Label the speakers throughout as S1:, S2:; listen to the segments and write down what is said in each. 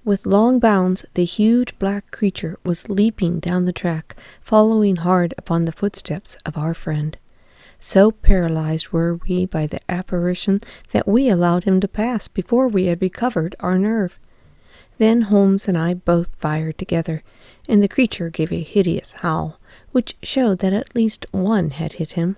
S1: With long bounds, the huge black creature was leaping down the track, following hard upon the footsteps of our friend. So paralyzed were we by the apparition that we allowed him to pass before we had recovered our nerve. Then Holmes and I both fired together, and the creature gave a hideous howl, which showed that at least one had hit him.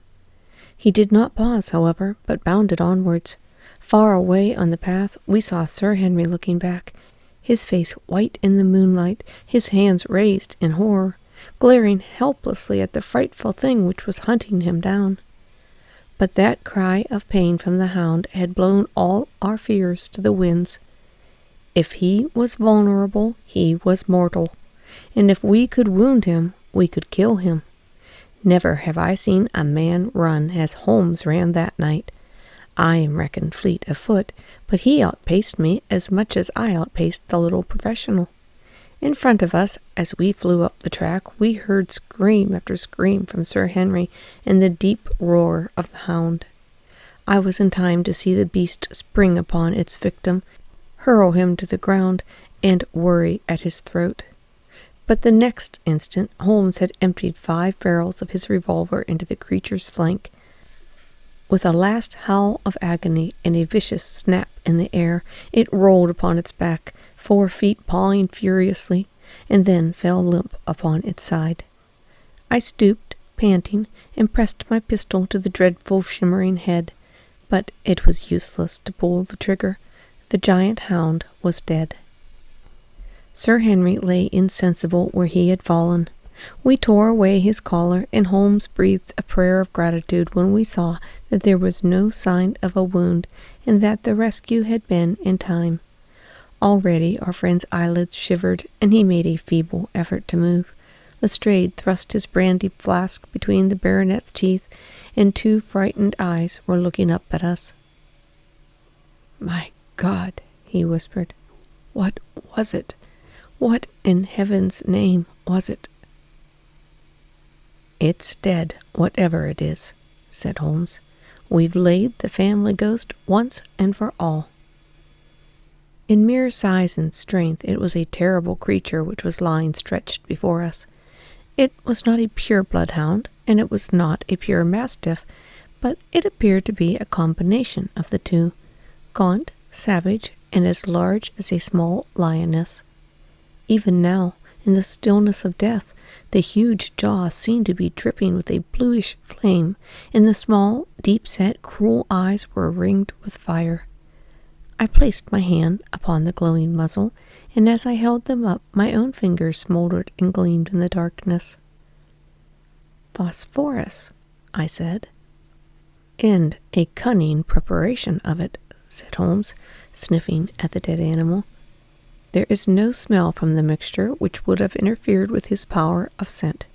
S1: He did not pause, however, but bounded onwards. Far away on the path we saw Sir Henry looking back, his face white in the moonlight, his hands raised in horror, glaring helplessly at the frightful thing which was hunting him down. But that cry of pain from the hound had blown all our fears to the winds. If he was vulnerable, he was mortal, and if we could wound him, we could kill him. Never have I seen a man run as Holmes ran that night. I am reckoned fleet of foot, but he outpaced me as much as I outpaced the little professional. In front of us, as we flew up the track, we heard scream after scream from Sir Henry and the deep roar of the hound. I was in time to see the beast spring upon its victim, hurl him to the ground, and worry at his throat. But the next instant Holmes had emptied 5 barrels of his revolver into the creature's flank. With a last howl of agony and a vicious snap in the air, it rolled upon its back, 4 feet pawing furiously, and then fell limp upon its side. I stooped, panting, and pressed my pistol to the dreadful shimmering head, but it was useless to pull the trigger. The giant hound was dead. Sir Henry lay insensible where he had fallen. We tore away his collar, and Holmes breathed a prayer of gratitude when we saw that there was no sign of a wound, and that the rescue had been in time. Already our friend's eyelids shivered, and he made a feeble effort to move. Lestrade thrust his brandy flask between the baronet's teeth, and 2 frightened eyes were looking up at us. "My God," he whispered, "what was it? What in heaven's name was it?" "It's dead, whatever it is," said Holmes. "We've laid the family ghost once and for all." In mere size and strength it was a terrible creature which was lying stretched before us. It was not a pure bloodhound, and it was not a pure mastiff, but it appeared to be a combination of the two, gaunt, savage, and as large as a small lioness. Even now, in the stillness of death, the huge jaw seemed to be dripping with a bluish flame, and the small, deep-set, cruel eyes were ringed with fire. I placed my hand upon the glowing muzzle, and as I held them up, my own fingers smoldered and gleamed in the darkness. "Phosphorus," I said. "And a cunning preparation of it," said Holmes, sniffing at the dead animal. "There is no smell from the mixture which would have interfered with his power of scent.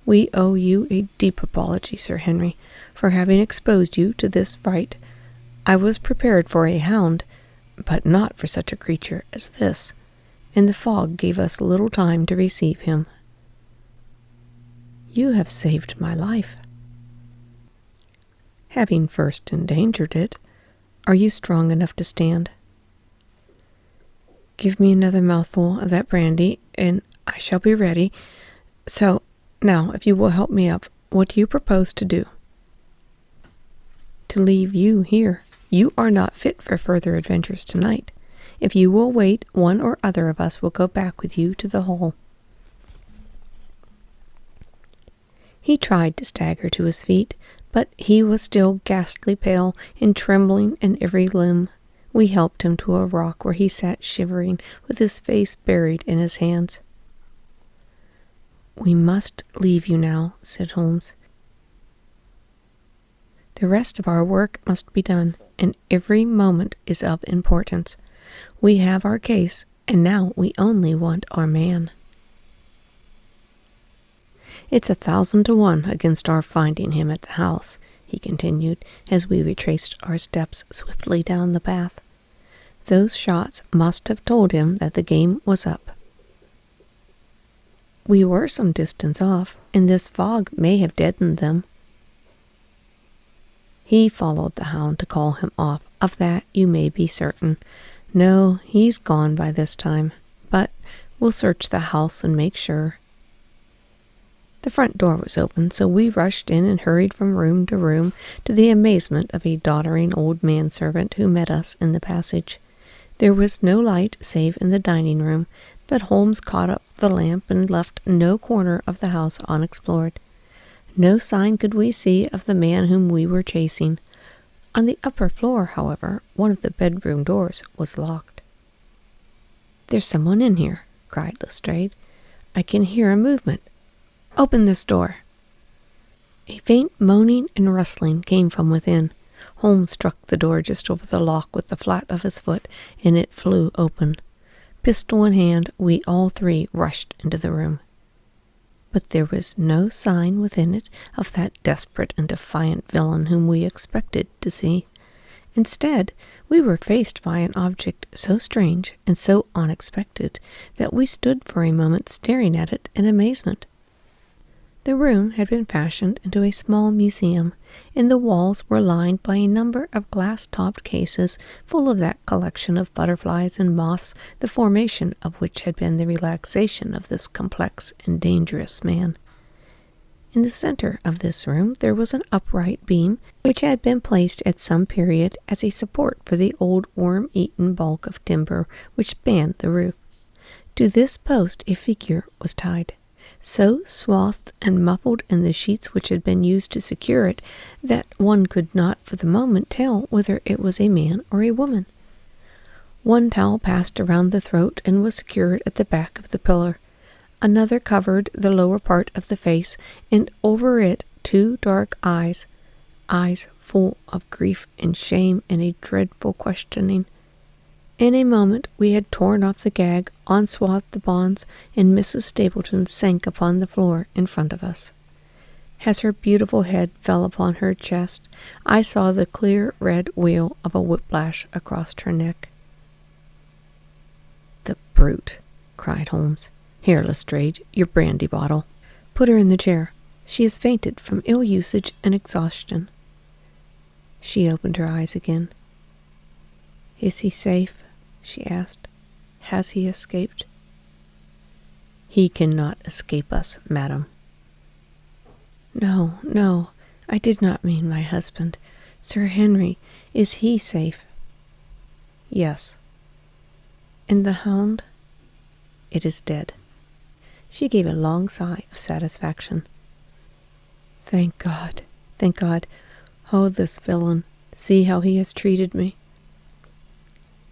S1: We owe you a deep apology, Sir Henry, for having exposed you to this fright. I was prepared for a hound, but not for such a creature as this, and the fog gave us little time to receive him." "You have saved my life." "Having first endangered it. Are you strong enough to stand?" "Give me another mouthful of that brandy, and I shall be ready. So, now, if you will help me up, what do you propose to do?" "To leave you here. You are not fit for further adventures tonight. If you will wait, one or other of us will go back with you to the hole." He tried to stagger to his feet, but he was still ghastly pale and trembling in every limb. We helped him to a rock where he sat shivering, with his face buried in his hands. "We must leave you now," said Holmes. "The rest of our work must be done, and every moment is of importance. We have our case, and now we only want our man." "It's 1,000 to 1 against our finding him at the house," he continued, as we retraced our steps swiftly down the path. "Those shots must have told him that the game was up. We were some distance off, and this fog may have deadened them." "He followed the hound to call him off, of that you may be certain. No, he's gone by this time, but we'll search the house and make sure." The front door was open, so we rushed in and hurried from room to room, to the amazement of a doddering old manservant who met us in the passage. There was no light save in the dining room, but Holmes caught up the lamp and left no corner of the house unexplored. No sign could we see of the man whom we were chasing. On the upper floor, however, one of the bedroom doors was locked. "There's someone in here," cried Lestrade. "I can hear a movement. Open this door." A faint moaning and rustling came from within. Holmes struck the door just over the lock with the flat of his foot, and it flew open. Pistol in hand, we all three rushed into the room. But there was no sign within it of that desperate and defiant villain whom we expected to see. Instead, we were faced by an object so strange and so unexpected that we stood for a moment staring at it in amazement. The room had been fashioned into a small museum, and the walls were lined by a number of glass-topped cases full of that collection of butterflies and moths, the formation of which had been the relaxation of this complex and dangerous man. In the center of this room there was an upright beam, which had been placed at some period as a support for the old worm-eaten bulk of timber which spanned the roof. To this post a figure was tied, so swathed and muffled in the sheets which had been used to secure it that one could not for the moment tell whether it was a man or a woman. One towel passed around the throat and was secured at the back of the pillar. Another covered the lower part of the face, and over it 2 dark eyes full of grief and shame and a dreadful questioning. In a moment we had torn off the gag, unswathed the bonds, and Mrs. Stapleton sank upon the floor in front of us. As her beautiful head fell upon her chest, I saw the clear red wheal of a whiplash across her neck. "The brute!" cried Holmes. "Here, Lestrade, your brandy bottle. Put her in the chair. She has fainted from ill usage and exhaustion." She opened her eyes again. "Is he safe?" she asked. "Has he escaped?" "He cannot escape us, madam." No, no, I did not mean my husband. Sir Henry, is he safe?" "Yes." "And the hound?" "It is dead." She gave a long sigh of satisfaction. Thank God, thank God. Oh, this villain, see how he has treated me."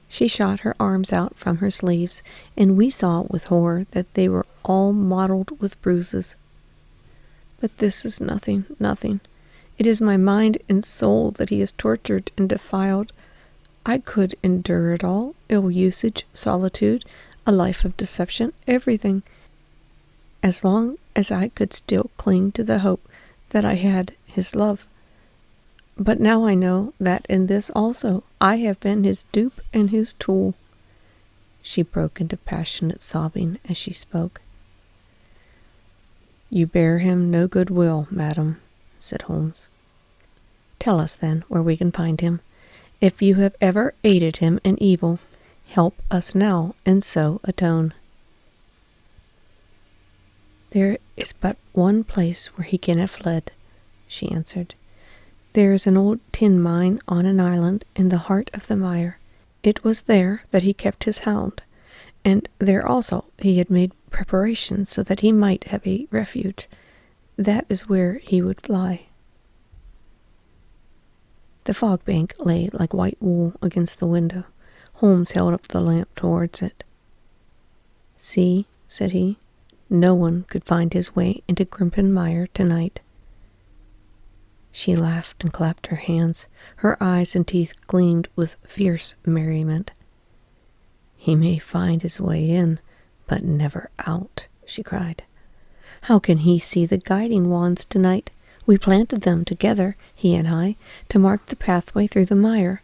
S1: She shot her arms out from her sleeves, and we saw with horror that they were all mottled with bruises. "But this is nothing, nothing. It is my mind and soul that he has tortured and defiled. I could endure it all, ill usage, solitude, a life of deception, everything, as long as I could still cling to the hope that I had his love. But now I know that in this also I have been his dupe and his tool." She broke into passionate sobbing as she spoke. "You bear him no good will, madam," said Holmes. "Tell us, then, where we can find him. If you have ever aided him in evil, help us now and so atone." "There is but one place where he can have fled," she answered. "There is an old tin mine on an island in the heart of the mire. It was there that he kept his hound, and there also he had made preparations so that he might have a refuge. That is where he would fly." The fog bank lay like white wool against the window. Holmes held up the lamp towards it. "See," said he, "no one could find his way into Grimpen mire tonight." She laughed and clapped her hands. Her eyes and teeth gleamed with fierce merriment. "He may find his way in, but never out," she cried. "How can he see the guiding wands tonight? We planted them together, he and I, to mark the pathway through the mire.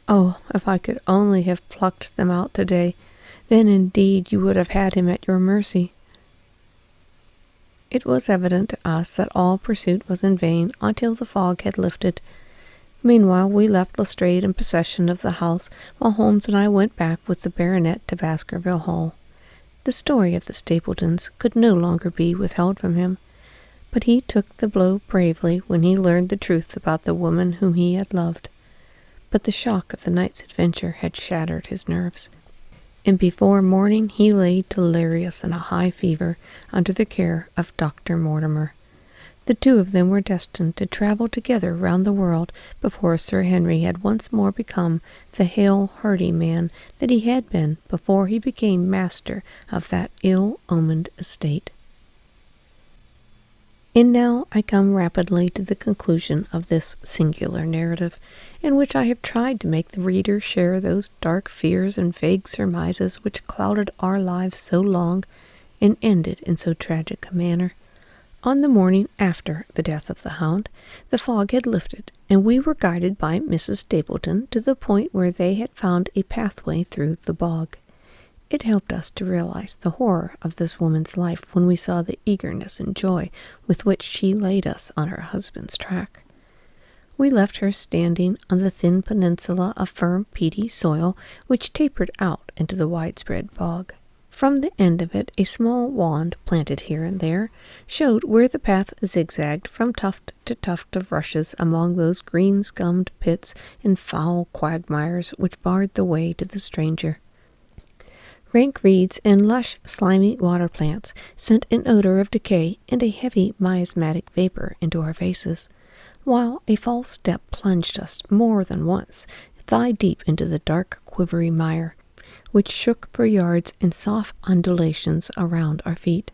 S1: Oh, if I could only have plucked them out today, then indeed you would have had him at your mercy." It was evident to us that all pursuit was in vain until the fog had lifted. Meanwhile, we left Lestrade in possession of the house, while Holmes and I went back with the baronet to Baskerville Hall. The story of the Stapletons could no longer be withheld from him, but he took the blow bravely when he learned the truth about the woman whom he had loved. But the shock of the night's adventure had shattered his nerves, and before morning he lay delirious in a high fever under the care of Dr. Mortimer. The two of them were destined to travel together round the world before Sir Henry had once more become the hale, hearty man that he had been before he became master of that ill-omened estate. And now I come rapidly to the conclusion of this singular narrative, in which I have tried to make the reader share those dark fears and vague surmises which clouded our lives so long, and ended in so tragic a manner. On the morning after the death of the Hound, the fog had lifted, and we were guided by Mrs. Stapleton to the point where they had found a pathway through the bog. It helped us to realize the horror of this woman's life when we saw the eagerness and joy with which she laid us on her husband's track. We left her standing on the thin peninsula of firm, peaty soil which tapered out into the widespread bog. From the end of it, a small wand, planted here and there, showed where the path zigzagged from tuft to tuft of rushes among those green-scummed pits and foul quagmires which barred the way to the stranger. Rank reeds and lush, slimy water plants sent an odor of decay and a heavy miasmatic vapor into our faces, while a false step plunged us more than once thigh-deep into the dark, quivery mire, which shook for yards in soft undulations around our feet.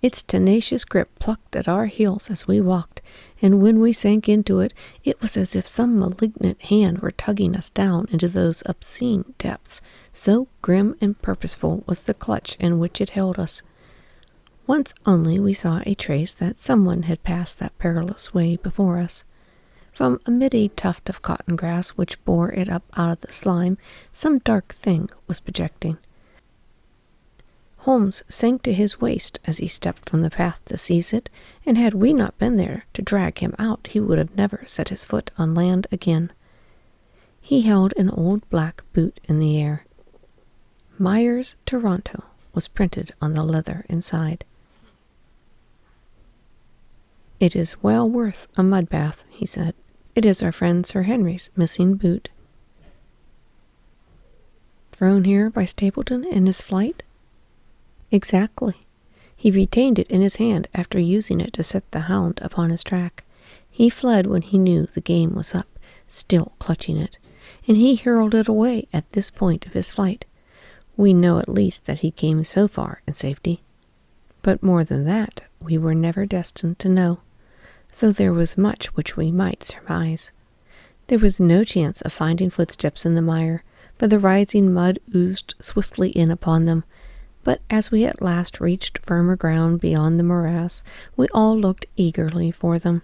S1: Its tenacious grip plucked at our heels as we walked, and when we sank into it, it was as if some malignant hand were tugging us down into those obscene depths, so grim and purposeful was the clutch in which it held us. Once only we saw a trace that someone had passed that perilous way before us. From amid a tuft of cotton grass which bore it up out of the slime, some dark thing was projecting. Holmes sank to his waist as he stepped from the path to seize it, and had we not been there to drag him out, he would have never set his foot on land again. He held an old black boot in the air. Mire's Toronto was printed on the leather inside. "It is well worth a mud bath," he said. "It is our friend Sir Henry's missing boot." "Thrown here by Stapleton in his flight?" "Exactly. He retained it in his hand after using it to set the Hound upon his track. He fled when he knew the game was up, still clutching it, and he hurled it away at this point of his flight. We know at least that he came so far in safety. But more than that we were never destined to know, though there was much which we might surmise. There was no chance of finding footsteps in the mire, for the rising mud oozed swiftly in upon them. But as we at last reached firmer ground beyond the morass, we all looked eagerly for them.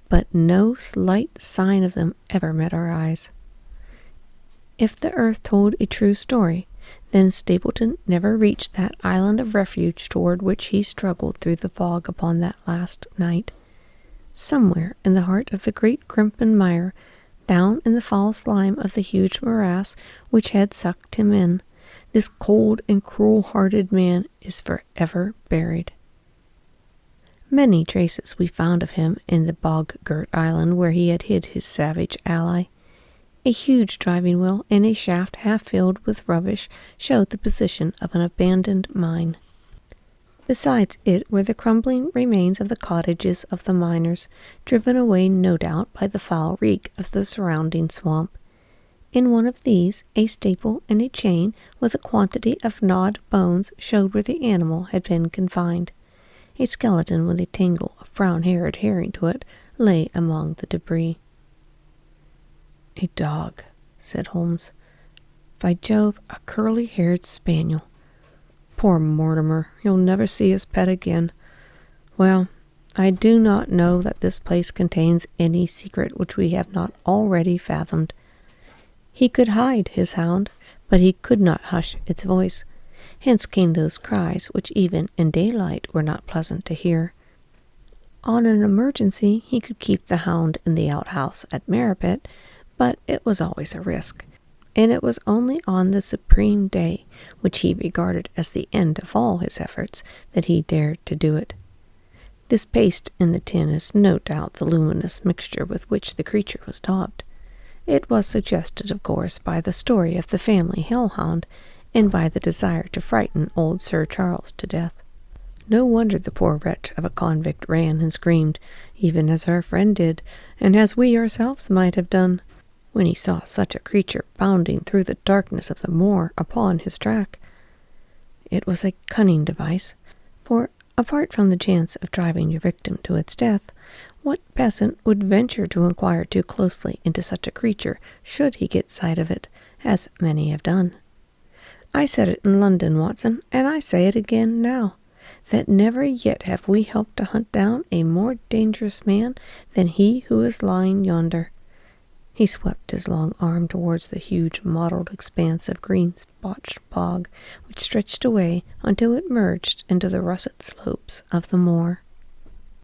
S1: But no slight sign of them ever met our eyes. If the earth told a true story, then Stapleton never reached that island of refuge toward which he struggled through the fog upon that last night. Somewhere in the heart of the great Grimpen mire, down in the foul slime of the huge morass which had sucked him in, this cold and cruel-hearted man is forever buried. Many traces we found of him in the bog-girt island where he had hid his savage ally. A huge driving wheel and a shaft half filled with rubbish showed the position of an abandoned mine. Besides it were the crumbling remains of the cottages of the miners, driven away no doubt by the foul reek of the surrounding swamp. In one of these, a staple and a chain with a quantity of gnawed bones showed where the animal had been confined. A skeleton with a tangle of brown hair adhering to it lay among the debris. "A dog," said Holmes. "By Jove, a curly-haired spaniel. Poor Mortimer, he'll never see his pet again. Well, I do not know that this place contains any secret which we have not already fathomed. He could hide his Hound, but he could not hush its voice. Hence came those cries which even in daylight were not pleasant to hear. On an emergency, he could keep the Hound in the outhouse at Mire, but it was always a risk, and it was only on the supreme day, which he regarded as the end of all his efforts, that he dared to do it. This paste in the tin is no doubt the luminous mixture with which the creature was daubed. It was suggested, of course, by the story of the family hellhound, and by the desire to frighten old Sir Charles to death. No wonder the poor wretch of a convict ran and screamed, even as our friend did, and as we ourselves might have done, when he saw such a creature bounding through the darkness of the moor upon his track. It was a cunning device, for, apart from the chance of driving your victim to its death, what peasant would venture to inquire too closely into such a creature should he get sight of it, as many have done? I said it in London, Watson, and I say it again now, that never yet have we helped to hunt down a more dangerous man than he who is lying yonder. He swept his long arm towards the huge mottled expanse of green-spotched bog, which stretched away until it merged into the russet slopes of the moor.